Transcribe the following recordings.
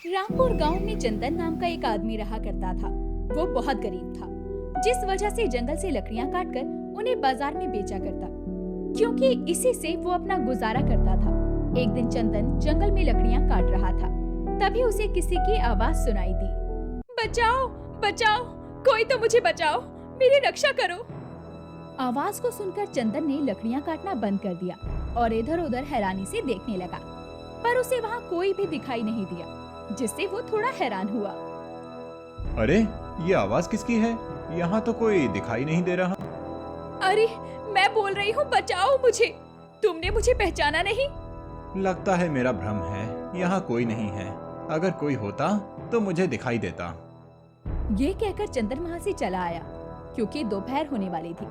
रामपुर गांव में चंदन नाम का एक आदमी रहा करता था। वो बहुत गरीब था, जिस वजह से जंगल से लकड़ियां काटकर उन्हें बाजार में बेचा करता, क्योंकि इसी से वो अपना गुजारा करता था। एक दिन चंदन जंगल में लकड़ियां काट रहा था, तभी उसे किसी की आवाज सुनाई दी। बचाओ, बचाओ, कोई तो मुझे बचाओ, मेरी रक्षा करो। आवाज को सुनकर चंदन ने लकड़ियां काटना बंद कर दिया और इधर उधर हैरानी से देखने लगा, पर उसे वहाँ कोई भी दिखाई नहीं दिया, जिससे वो थोड़ा हैरान हुआ। अरे, ये आवाज किसकी है? यहाँ तो कोई दिखाई नहीं दे रहा। अरे, मैं बोल रही हूँ, बचाओ मुझे। तुमने मुझे पहचाना नहीं? लगता है मेरा भ्रम है, यहाँ कोई नहीं है। अगर कोई होता तो मुझे दिखाई देता। ये कहकर चंदन वहाँ से चला आया, क्योंकि दोपहर होने वाली थी।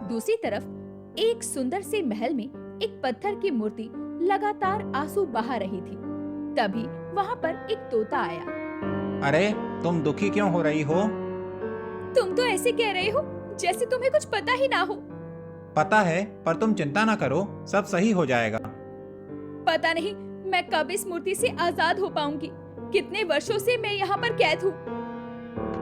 दूसरी तरफ एक सुंदर से महल में एक पत्थर की मूर्ति लगातार आंसू बहा रही थी। तभी वहाँ पर एक तोता आया। अरे, तुम दुखी क्यों हो रही हो? तुम तो ऐसे कह रहे हो जैसे तुम्हें कुछ पता ही ना हो। पता है, पर तुम चिंता ना करो, सब सही हो जाएगा। पता नहीं मैं कब इस मूर्ति से आजाद हो पाऊंगी। कितने वर्षों से मैं यहाँ पर कैद हूँ।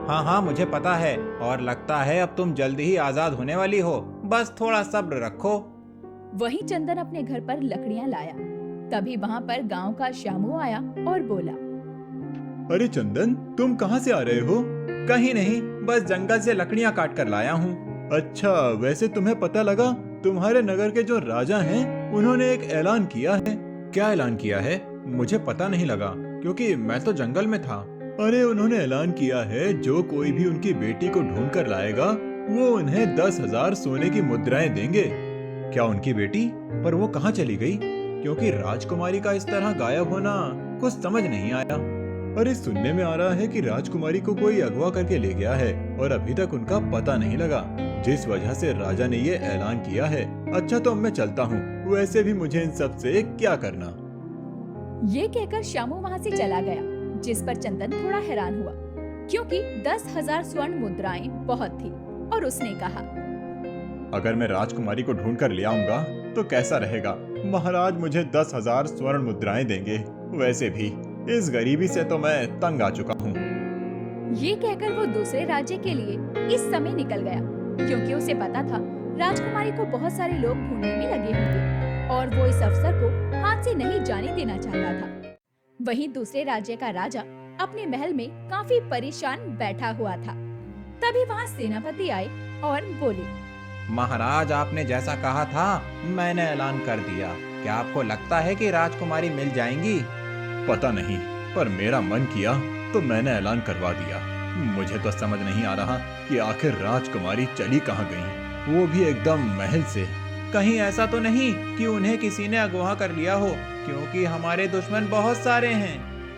हाँ हाँ, मुझे पता है, और लगता है अब तुम जल्दी ही आजाद होने वाली हो। बस थोड़ा सब्र रखो। वहीं चंदन अपने घर पर लकड़ियाँ लाया। तभी वहाँ पर गांव का श्यामू आया और बोला। अरे चंदन, तुम कहाँ से आ रहे हो? कहीं नहीं, बस जंगल से लकड़ियाँ काट कर लाया हूँ। अच्छा, वैसे तुम्हें पता लगा? तुम्हारे नगर के जो राजा हैं, उन्होंने एक ऐलान किया है। क्या ऐलान किया है? मुझे पता नहीं लगा, क्योंकि मैं तो जंगल में था। अरे, उन्होंने ऐलान किया है, जो कोई भी उनकी बेटी को ढूंढ कर लाएगा, वो उन्हें 10,000 सोने की मुद्राएं देंगे। क्या उनकी बेटी? पर वो कहाँ चली गई? क्योंकि राजकुमारी का इस तरह गायब होना कुछ समझ नहीं आया। अरे, सुनने में आ रहा है कि राजकुमारी को कोई अगवा करके ले गया है और अभी तक उनका पता नहीं लगा, जिस वजह से राजा ने ये ऐलान किया है। अच्छा, तो अब मैं चलता हूँ, वैसे भी मुझे इन सब से क्या करना। ये कहकर श्यामू वहाँ से चला गया, जिस पर चंदन थोड़ा हैरान हुआ, क्योंकि 10,000 स्वर्ण मुद्राएं बहुत थी। और उसने कहा, अगर मैं राजकुमारी को ढूंढ कर ले आऊंगा तो कैसा रहेगा? महाराज मुझे 10,000 स्वर्ण मुद्राएं देंगे। वैसे भी इस गरीबी से तो मैं तंग आ चुका हूँ। ये कहकर वो दूसरे राज्य के लिए इस समय निकल गया, क्योंकि उसे पता था राजकुमारी को बहुत सारे लोग ढूंढने में लगे होंगे और वो इस अवसर को हाथ से नहीं जाने देना चाहता था। वहीं दूसरे राज्य का राजा अपने महल में काफी परेशान बैठा हुआ था। तभी वहाँ सेनापति आए और बोले, महाराज, आपने जैसा कहा था मैंने ऐलान कर दिया। क्या आपको लगता है कि राजकुमारी मिल जाएंगी? पता नहीं, पर मेरा मन किया तो मैंने ऐलान करवा दिया। मुझे तो समझ नहीं आ रहा कि आखिर राजकुमारी चली कहाँ गई, वो भी एकदम महल से। कहीं ऐसा तो नहीं कि उन्हें किसी ने अगवा कर लिया हो, क्योंकि हमारे दुश्मन बहुत सारे हैं।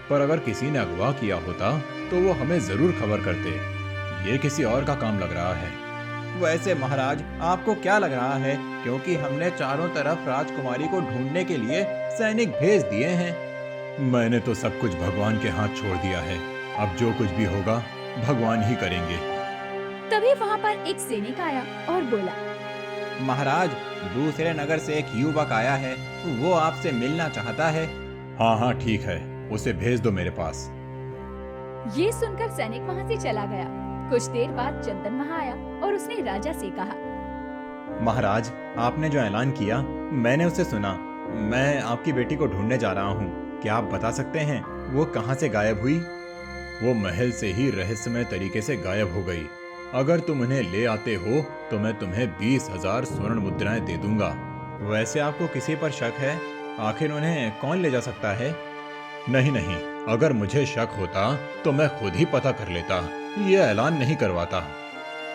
पर अगर किसी ने अगवा किया होता तो वो हमें जरूर खबर करते। ये किसी और का काम लग रहा है। वैसे महाराज, आपको क्या लग रहा है? क्योंकि हमने चारों तरफ राजकुमारी को ढूंढने के लिए सैनिक भेज दिए हैं। मैंने तो सब कुछ भगवान के हाथ छोड़ दिया है। अब जो कुछ भी होगा भगवान ही करेंगे। तभी वहाँ पर एक सैनिक आया और बोला, महाराज, दूसरे नगर से एक युवक आया है, वो आपसे मिलना चाहता है। हाँ हाँ, ठीक है, उसे भेज दो मेरे पास। ये सुनकर सैनिक वहाँ से चला गया। कुछ देर बाद चंदन वहाँ आया और उसने राजा से कहा, महाराज, आपने जो ऐलान किया मैंने उसे सुना। मैं आपकी बेटी को ढूंढने जा रहा हूँ। क्या आप बता सकते हैं वो कहाँ से गायब हुई? वो महल से ही रहस्यमय तरीके से गायब हो गई। अगर तुम उन्हें ले आते हो तो मैं तुम्हें 20,000 स्वर्ण मुद्राएं दे दूंगा। वैसे आपको किसी पर शक है? आखिर उन्हें कौन ले जा सकता है? नहीं नहीं, अगर मुझे शक होता तो मैं खुद ही पता कर लेता, ये ऐलान नहीं करवाता।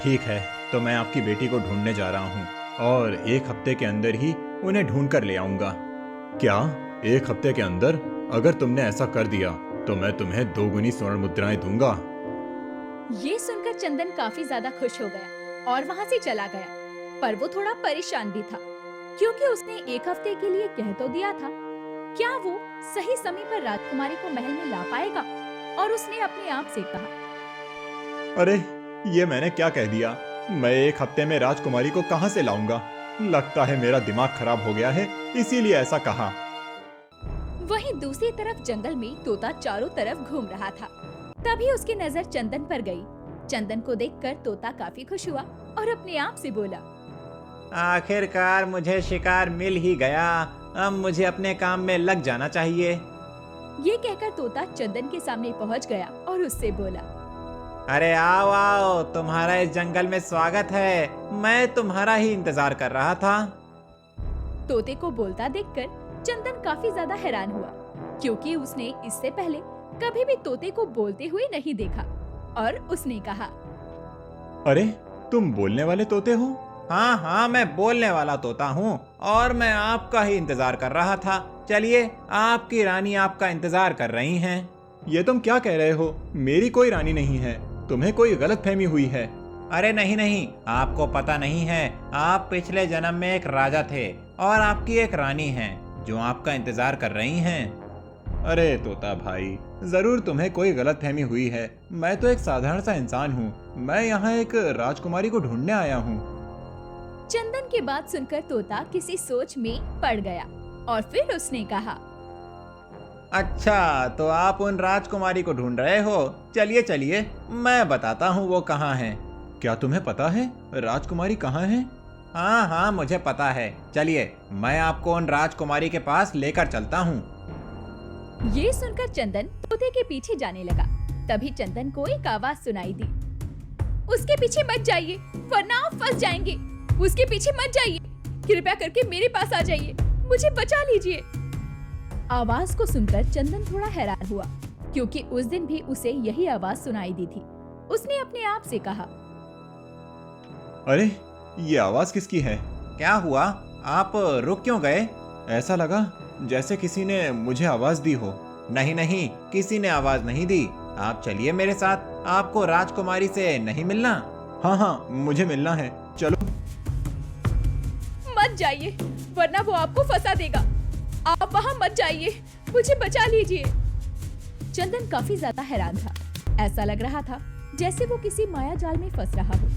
ठीक है, तो मैं आपकी बेटी को ढूंढने जा रहा हूँ और 1 हफ्ते के अंदर ही उन्हें ढूंढ कर ले आऊंगा। क्या 1 हफ्ते के अंदर? अगर तुमने ऐसा कर दिया तो मैं तुम्हें 2 गुनी स्वर्ण मुद्राएं दूंगा। ये सुनकर चंदन काफी ज्यादा खुश हो गया और वहाँ से चला गया। पर वो थोड़ा परेशान भी था, क्योंकि उसने 1 हफ्ते के लिए कह तो दिया था। क्या वो सही समय पर राजकुमारी को महल में ला पाएगा? और उसने अपने आप से कहा, अरे, ये मैंने क्या कह दिया? मैं 1 हफ्ते में राजकुमारी को कहाँ से लाऊंगा? लगता है मेरा दिमाग खराब हो गया है, इसीलिए ऐसा कहा। वहीं दूसरी तरफ जंगल में तोता चारों तरफ घूम रहा था। तभी उसकी नजर चंदन पर गई। चंदन को देखकर तोता काफी खुश हुआ और अपने आप से बोला, आखिरकार मुझे शिकार मिल ही गया। अब मुझे अपने काम में लग जाना चाहिए। ये कहकर तोता चंदन के सामने पहुंच गया और उससे बोला, अरे आओ आओ, तुम्हारा इस जंगल में स्वागत है। मैं तुम्हारा ही इंतजार कर रहा था। तोते को बोलता देखकर चंदन काफी ज्यादा हैरान हुआ, क्योंकि उसने इससे पहले कभी भी तोते को बोलते हुए नहीं देखा। और उसने कहा, अरे तुम बोलने वाले तोते हो? हाँ हाँ, मैं बोलने वाला तोता हूँ और मैं आपका ही इंतजार कर रहा था। चलिए, आपकी रानी आपका इंतजार कर रही हैं। ये तुम क्या कह रहे हो? मेरी कोई रानी नहीं है, तुम्हें कोई गलतफहमी हुई है। अरे नहीं नहीं, आपको पता नहीं है। आप पिछले जन्म में एक राजा थे और आपकी एक रानी है जो आपका इंतजार कर रही हैं। अरे तोता भाई, जरूर तुम्हें कोई गलतफहमी हुई है। मैं तो एक साधारण सा इंसान हूँ। मैं यहाँ एक राजकुमारी को ढूंढने आया हूँ। चंदन की बात सुनकर तोता किसी सोच में पड़ गया और फिर उसने कहा, अच्छा, तो आप उन राजकुमारी को ढूंढ रहे हो? चलिए चलिए, मैं बताता हूँ वो कहाँ हैं। क्या तुम्हें पता है राजकुमारी कहाँ है? हाँ हाँ, मुझे पता है। चलिए, मैं आपको उन राजकुमारी के पास लेकर चलता हूँ। ये सुनकर चंदन तोते के पीछे जाने लगा। तभी चंदन को एक आवाज सुनाई दी, उसके पीछे मत जाइए वरना आप फंस जाएंगे। उसके पीछे मत जाइए, कृपया करके मेरे पास आ जाइए, मुझे बचा लीजिए। आवाज को सुनकर चंदन थोड़ा हैरान हुआ, क्योंकि उस दिन भी उसे यही आवाज सुनाई दी थी। उसने अपने आप से कहा, अरे ये आवाज किसकी है? क्या हुआ? आप रुक क्यों गए? ऐसा लगा जैसे किसी ने मुझे आवाज दी हो। नहीं नहीं, किसी ने आवाज नहीं दी। आप चलिए मेरे साथ। आपको राजकुमारी से नहीं मिलना? हाँ हाँ, मुझे मिलना है, चलो। मत जाइए वरना वो आपको फंसा देगा। आप वहाँ मत जाइए, मुझे बचा लीजिए। चंदन काफी ज्यादा हैरान था। ऐसा लग रहा था जैसे वो किसी माया जाल में फंस रहा हो,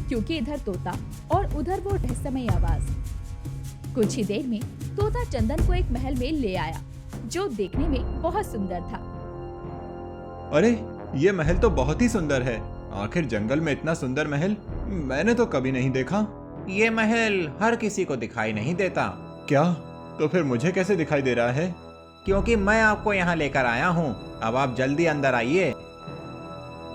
क्योंकि इधर तोता और उधर वो रहस्यमय आवाज। कुछ ही देर में तोता चंदन को एक महल में ले आया, जो देखने में बहुत सुंदर था। अरे ये महल तो बहुत ही सुंदर है। आखिर जंगल में इतना सुंदर महल मैंने तो कभी नहीं देखा। ये महल हर किसी को दिखाई नहीं देता। क्या? तो फिर मुझे कैसे दिखाई दे रहा है? क्योंकि मैं आपको यहाँ लेकर आया हूँ। अब आप जल्दी अंदर आइए।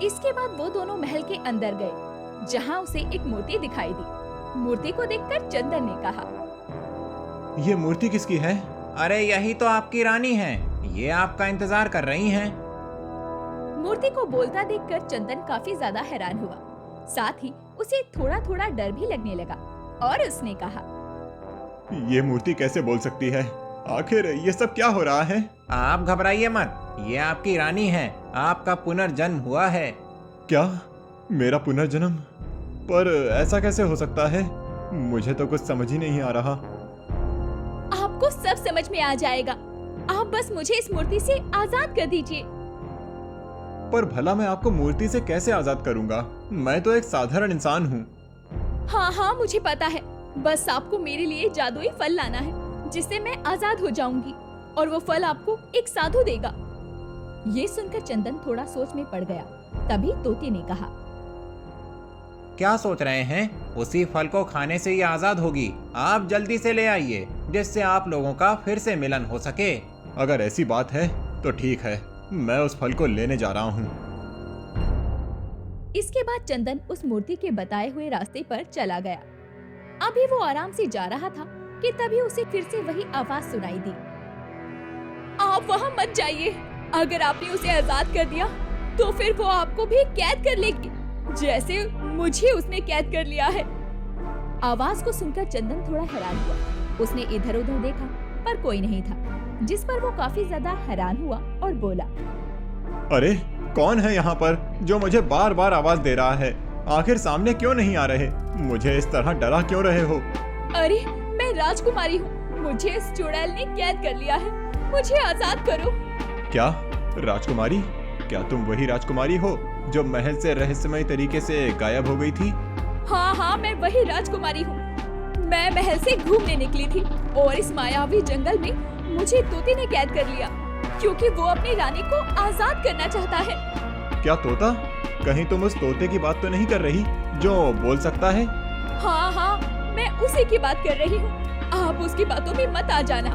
इसके बाद वो दोनों महल के अंदर गए, जहाँ उसे एक मूर्ति दिखाई दी। मूर्ति को देखकर चंदन ने कहा, ये मूर्ति किसकी है? अरे यही तो आपकी रानी है, ये आपका इंतजार कर रही हैं। मूर्ति को बोलता देखकर चंदन काफी ज्यादा हैरान हुआ। साथ ही उसे थोड़ा थोड़ा डर भी लगने लगा और उसने कहा, ये मूर्ति कैसे बोल सकती है? आखिर ये सब क्या हो रहा है? आप घबराइए मत, ये आपकी रानी है। आपका पुनर्जन्म हुआ है। क्या? मेरा पुनर्जन्म? पर ऐसा कैसे हो सकता है? मुझे तो कुछ समझ ही नहीं आ रहा। आपको सब समझ में आ जाएगा। आप बस मुझे इस मूर्ति से आजाद कर दीजिए। पर भला मैं आपको मूर्ति से कैसे आजाद करूंगा? मैं तो एक साधारण इंसान हूँ। हाँ हाँ, मुझे पता है। बस आपको मेरे लिए जादुई फल लाना है, जिससे मैं आजाद हो जाऊंगी, और वो फल आपको एक साधु देगा। ये सुनकर चंदन थोड़ा सोच में पड़ गया। तभी तोते ने कहा, क्या सोच रहे हैं? उसी फल को खाने से ये आजाद होगी। आप जल्दी से ले आइए, जिससे आप लोगों का फिर से मिलन हो सके। अगर ऐसी बात है तो ठीक है, मैं उस फल को लेने जा रहा हूँ। इसके बाद चंदन उस मूर्ति के बताए हुए रास्ते पर चला गया। अभी वो आराम से जा रहा था कि तभी उसे फिर से वही आवाज सुनाई दी, आप वहाँ मत जाइए। अगर आपने उसे आजाद कर दिया तो फिर वो आपको भी कैद कर लेगी, जैसे मुझे उसने कैद कर लिया है। आवाज को सुनकर चंदन थोड़ा हैरान हुआ। उसने इधर उधर देखा पर कोई नहीं था, जिस पर वो काफी ज्यादा हैरान हुआ और बोला, अरे कौन है यहाँ पर जो मुझे बार बार आवाज दे रहा है? आखिर सामने क्यों नहीं आ रहे? मुझे इस तरह डरा क्यों रहे हो? अरे मैं राजकुमारी हूँ, मुझे इस चुड़ैल ने कैद कर लिया है, मुझे आजाद करो। क्या राजकुमारी? क्या तुम वही राजकुमारी हो जो महल से रहस्यमय तरीके से गायब हो गई थी? हाँ हाँ, मैं वही राजकुमारी हूँ। मैं महल से घूमने निकली थी और इस मायावी जंगल में मुझे तोते ने कैद कर लिया क्योंकि वो अपनी रानी को आजाद करना चाहता है। क्या तोता? कहीं तुम उस तोते की बात तो नहीं कर रही जो बोल सकता है? हाँ हाँ, मैं उसी की बात कर रही हूँ। आप उसकी बातों में मत आ जाना,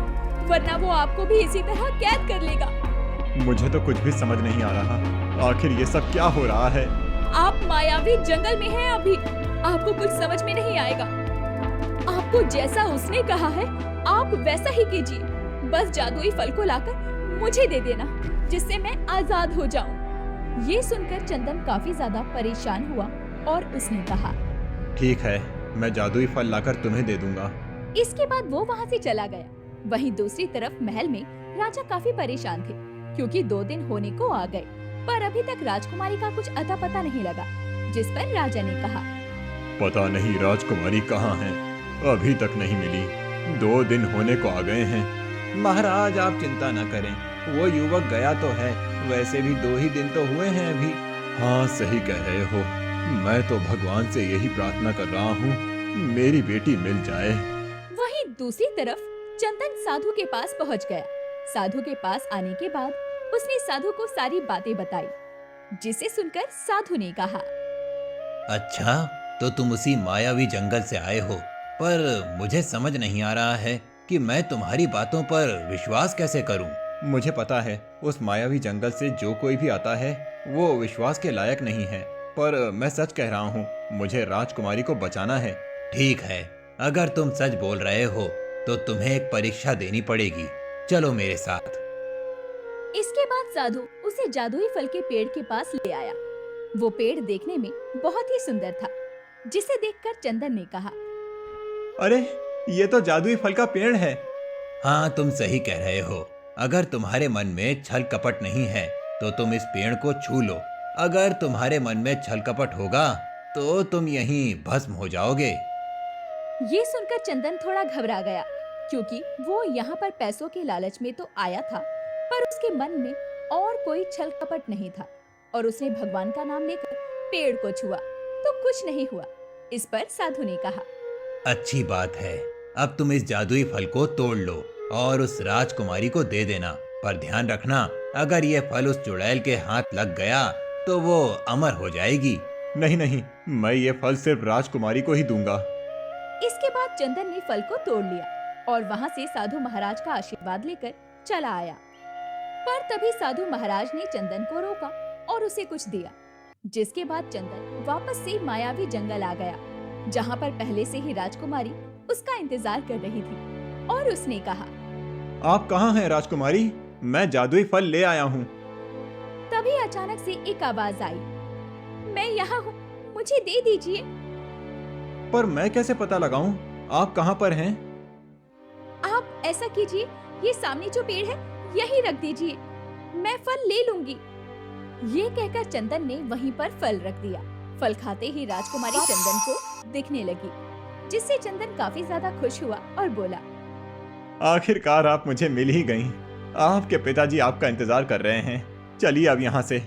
वरना वो आपको भी इसी तरह कैद कर लेगा। मुझे तो कुछ भी समझ नहीं आ रहा, आखिर ये सब क्या हो रहा है? आप मायावी जंगल में हैं अभी, आपको कुछ समझ में नहीं आएगा। आपको जैसा उसने कहा है आप वैसा ही कीजिए। बस जादुई फल को लाकर मुझे दे देना, जिससे मैं आजाद हो जाऊं। ये सुनकर चंदन काफी ज्यादा परेशान हुआ और उसने कहा, ठीक है, मैं जादुई फल लाकर तुम्हें दे दूंगा। इसके बाद वो वहाँ से चला गया। वहीं दूसरी तरफ महल में राजा काफी परेशान थे क्योंकि 2 दिन होने को आ गए, पर अभी तक राजकुमारी का कुछ अता पता नहीं लगा। जिस पर राजा ने कहा, पता नहीं राजकुमारी कहाँ है, अभी तक नहीं मिली। 2 दिन होने को आ गए हैं। महाराज आप चिंता न करें, वो युवक गया तो है, वैसे भी 2 ही दिन तो हुए हैं अभी। हाँ सही कह रहे हो, मैं तो भगवान से यही प्रार्थना कर रहा हूँ, मेरी बेटी मिल जाए। वहीं दूसरी तरफ चंदन साधु के पास पहुंच गया। साधु के पास आने के बाद उसने साधु को सारी बातें बताई, जिसे सुनकर साधु ने कहा, अच्छा, तो तुम उसी मायावी जंगल से आए हो, पर मुझे समझ नहीं आ रहा है कि मैं तुम्हारी बातों पर विश्वास कैसे करूं। मुझे पता है उस मायावी जंगल से जो कोई भी आता है वो विश्वास के लायक नहीं है, पर मैं सच कह रहा हूँ, मुझे राजकुमारी को बचाना है। ठीक है, अगर तुम सच बोल रहे हो तो तुम्हें एक परीक्षा देनी पड़ेगी। चलो मेरे साथ। इसके बाद साधु उसे जादुई फल के पेड़ के पास ले आया। वो पेड़ देखने में बहुत ही सुंदर था, जिसे देखकर चंदन ने कहा, अरे ये तो जादुई फल का पेड़ है। हाँ तुम सही कह रहे हो। अगर तुम्हारे मन में छल कपट नहीं है तो तुम इस पेड़ को छू लो। अगर तुम्हारे मन में छल कपट होगा तो तुम यहीं भस्म हो जाओगे। ये सुनकर चंदन थोड़ा घबरा गया क्योंकि वो यहाँ पर पैसों के लालच में तो आया था, पर उसके मन में और कोई छल कपट नहीं था और उसने भगवान का नाम लेकर पेड़ को छुआ तो कुछ नहीं हुआ। इस पर साधु ने कहा, अच्छी बात है, अब तुम इस जादुई फल को तोड़ लो और उस राजकुमारी को दे देना, पर ध्यान रखना अगर ये फल उस चुड़ैल के हाथ लग गया तो वो अमर हो जाएगी। नहीं नहीं, मैं ये फल सिर्फ राजकुमारी को ही दूंगा। इसके बाद चंदन ने फल को तोड़ लिया और वहाँ से साधु महाराज का आशीर्वाद लेकर चला आया। पर तभी साधु महाराज ने चंदन को रोका और उसे कुछ दिया, जिसके बाद चंदन वापस से मायावी जंगल आ गया, जहाँ पर पहले से ही राजकुमारी उसका इंतजार कर रही थी। और उसने कहा, आप कहाँ हैं राजकुमारी? मैं जादुई फल ले आया हूँ। तभी अचानक से एक आवाज आई, मैं यहाँ हूँ, मुझे दे दीजिए। पर मैं कैसे पता लगाऊं आप कहाँ पर हैं? आप ऐसा कीजिए, ये सामने जो पेड़ है यहीं रख दीजिए, मैं फल ले लूंगी। ये कहकर चंदन ने वहीं पर फल रख दिया। फल खाते ही राजकुमारी चंदन को दिखने लगी, जिससे चंदन काफी ज्यादा खुश हुआ और बोला, आखिरकार आप मुझे मिल ही गईं। आपके पिताजी आपका इंतजार कर रहे हैं, चलिए अब यहाँ से।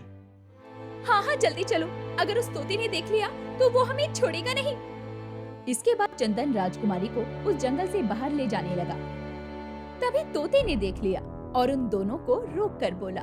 हाँ हाँ जल्दी चलो, अगर उस तोते ने देख लिया तो वो हमें छोड़ेगा नहीं। इसके बाद चंदन राजकुमारी को उस जंगल से बाहर ले जाने लगा। तभी तोते ने देख लिया और उन दोनों को रोक कर बोला,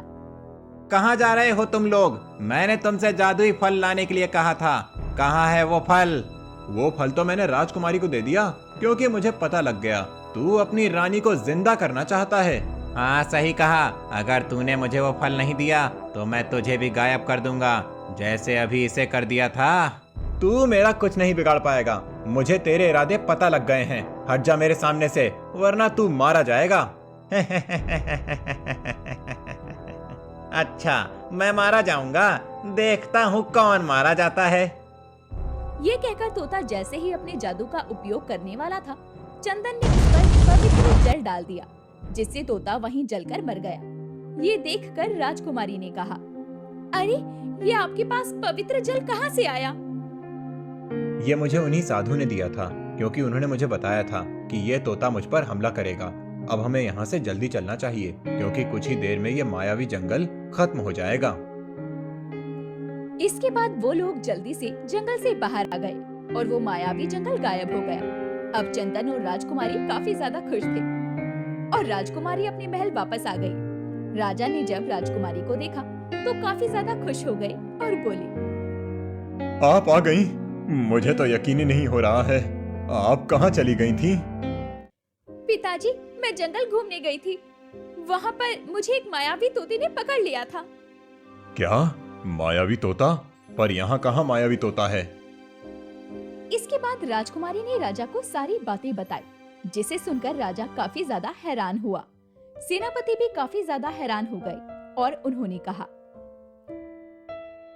कहाँ जा रहे हो तुम लोग? मैंने तुमसे जादुई फल लाने के लिए कहा था, कहाँ है वो फल? वो फल तो मैंने राजकुमारी को दे दिया क्योंकि मुझे पता लग गया तू अपनी रानी को जिंदा करना चाहता है। हाँ सही कहा, अगर तूने मुझे वो फल नहीं दिया तो मैं तुझे भी गायब कर दूंगा, जैसे अभी इसे कर दिया था। तू मेरा कुछ नहीं बिगाड़ पाएगा, मुझे तेरे इरादे पता लग गए हैं। हट जा मेरे सामने से, वरना तू मारा जाएगा। अच्छा, मैं मारा जाऊंगा, देखता हूँ कौन मारा जाता है। ये कहकर तोता जैसे ही अपने जादू का उपयोग करने वाला था, चंदन ने उस पर पवित्र जल डाल दिया, जिससे तोता वहीं जलकर मर गया। ये देखकर राजकुमारी ने कहा, अरे ये आपके पास पवित्र जल कहाँ से आया? ये मुझे उन्हीं साधु ने दिया था, क्योंकि उन्होंने मुझे बताया था कि ये तोता मुझ पर हमला करेगा। अब हमें यहाँ से जल्दी चलना चाहिए, क्योंकि कुछ ही देर में ये मायावी जंगल खत्म हो जाएगा। इसके बाद वो लोग जल्दी से जंगल से बाहर आ गए और वो मायावी जंगल गायब हो गया। अब चंदन और राजकुमारी काफी ज्यादा खुश थे। और राजकुमारी अपने महल वापस आ गई। राजा ने जब राजकुमारी को देखा तो काफी ज्यादा खुश हो गए और बोले, आप आ गई? मुझे तो यकीन ही नहीं हो रहा है। आप कहाँ चली गई थी? पिताजी, मैं जंगल घूमने गई थी। वहाँ पर मुझे एक मायावी तोते ने पकड़ लिया था। क्या? मायावी तोता? पर यहाँ कहाँ मायावी तोता है? इसके बाद राजकुमारी ने राजा को सारी बातें बताई, जिसे सुनकर राजा काफी ज्यादा हैरान हुआ। सेनापति भी काफी ज्यादा हैरान हो गए और उन्होंने कहा,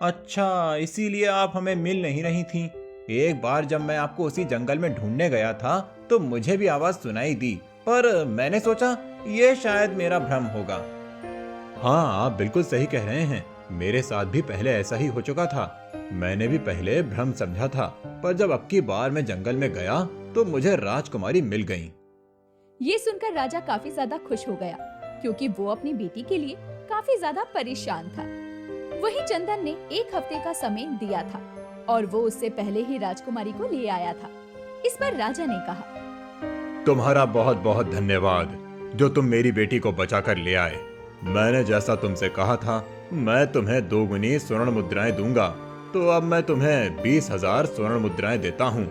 अच्छा, इसीलिए आप हमें मिल नहीं रही थी। एक बार जब मैं आपको उसी जंगल में ढूंढने गया था तो मुझे भी आवाज सुनाई दी, पर मैंने सोचा ये शायद मेरा भ्रम होगा। हाँ, आप बिल्कुल सही कह रहे हैं। मेरे साथ भी पहले ऐसा ही हो चुका था। मैंने भी पहले भ्रम समझा था, पर जब अब की बार मैं जंगल में गया तो मुझे राजकुमारी मिल गई। ये सुनकर राजा काफी ज्यादा खुश हो गया, क्योंकि वो अपनी बेटी के लिए काफी ज्यादा परेशान था। वहीं चंदन ने 1 हफ्ते का समय दिया था और वो उससे पहले ही राजकुमारी को ले आया था। इस पर राजा ने कहा, तुम्हारा बहुत बहुत धन्यवाद जो तुम मेरी बेटी को बचाकर ले आए। मैंने जैसा तुमसे कहा था, मैं तुम्हें 2 गुनी स्वर्ण मुद्राएं दूंगा, तो अब मैं तुम्हें 20,000 स्वर्ण मुद्राएं देता हूँ।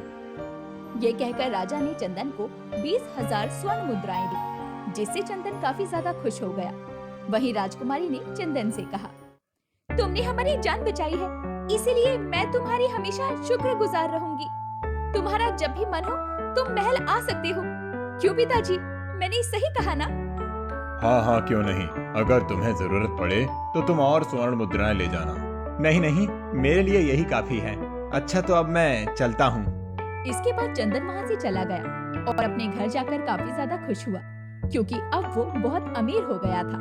ये कहकर राजा ने चंदन को 20,000 स्वर्ण मुद्राएं दी, जिससे चंदन काफी ज्यादा खुश हो गया। वहीं राजकुमारी ने चंदन से कहा, तुमने हमारी जान बचाई है, इसीलिए मैं तुम्हारी हमेशा शुक्रगुजार रहूंगी। तुम्हारा जब भी मन हो तुम महल आ सकते हो। क्यों पिताजी, मैंने सही कहा ना? हाँ हाँ, क्यों नहीं। अगर तुम्हें जरूरत पड़े तो तुम और स्वर्ण मुद्राएं ले जाना। नहीं नहीं, मेरे लिए यही काफी है। अच्छा, तो अब मैं चलता हूँ। इसके बाद चंदन वहाँ से चला गया और अपने घर जाकर काफी ज्यादा खुश हुआ, क्योंकि अब वो बहुत अमीर हो गया था।